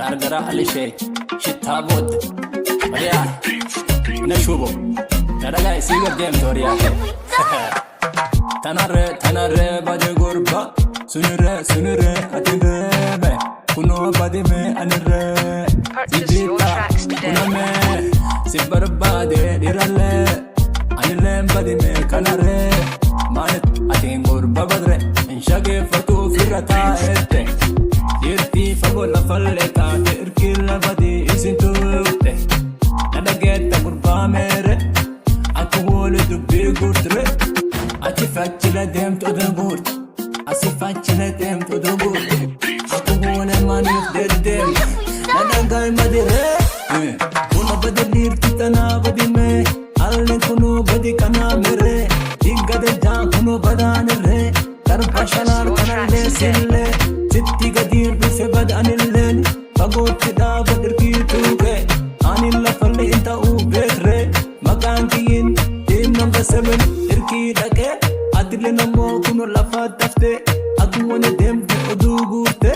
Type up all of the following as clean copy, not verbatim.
نارجرا على شيء شتابود مريا نشوفه نرجع يصير ديم دوريا تنار بدي غربة سنرة أتنرة كنو بدي مي أنرة جديدا كنا مي سبر بدي ديرالة أنلم بدي مي كنارة مانت أتين غربة بدرة إنشاء فتو فرتا إتة يرتي فقول فلتا تركي لبدي إسنتوته ندقت غربة ميرة أقول دبي غرترة أتفاجئ دم تدبورت أتفاجئ دم تدبورت أقول ما نفدر دم ندقاي مدرة كنا بدلير تنا بدي مي ألين كنو بدي كنا مرة دينكده جان كنو بدان رة كربشلار كنا لسيلة ستي كدير بس بدان الليل فقول كدا بدر كيتوكه أني لا فلي أنت وبكرة مكان كين تيم نمبر 7 تركي دكه أدل نمو كنو لفات دفته أكون دم تدوغوته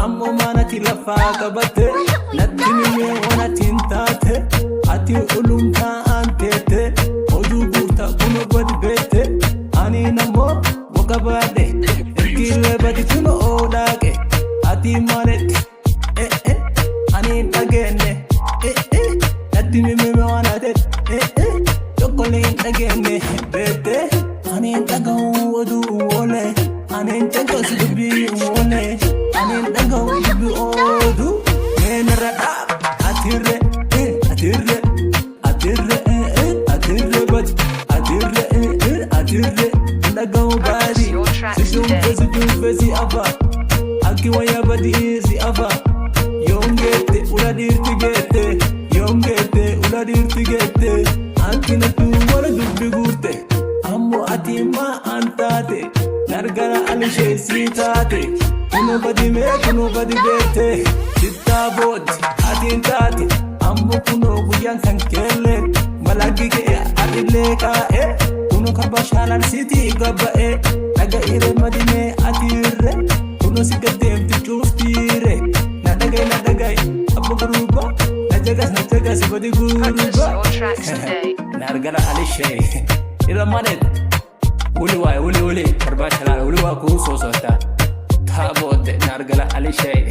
أمو مانا تلفا كبته نتني وانا تنتاته أتي علوم كأنتته أدوغوته كنو بد بيته أني نمو وكباده تركي لبدي كنو أوداكه أتي مانت أني تغني نتني وانا تت تقولين تغني بيته أني تغو ودو وله أني تغو سدبي وله أني تغو يبي أودو من ردا أتيره بد أتيره تغو بادي سجون فزي أبا أكي ويا بدي سي أبا يوم جت ولا دير تجت يوم جت ولا دير تجت أكي نتو ولا دبي غورته أمو أتي ما أنتاتي نرجع على شيء سيتاتي كنو بدي مي كنو بدي بيته تتابود أتي انتاتي أمو كنو بيان سانكيلة ملاقي كي أدلك كنو كباشالان سيتي كبأ نجا إير مدينة أتيره كنو سكتيم تشوفتيره ندعي أبو غروبا نجا سبدي غروبا نرجع على شيء إذا ما نت ولي كرباش لا ولي واكو صوصة تابود نرجع على شيء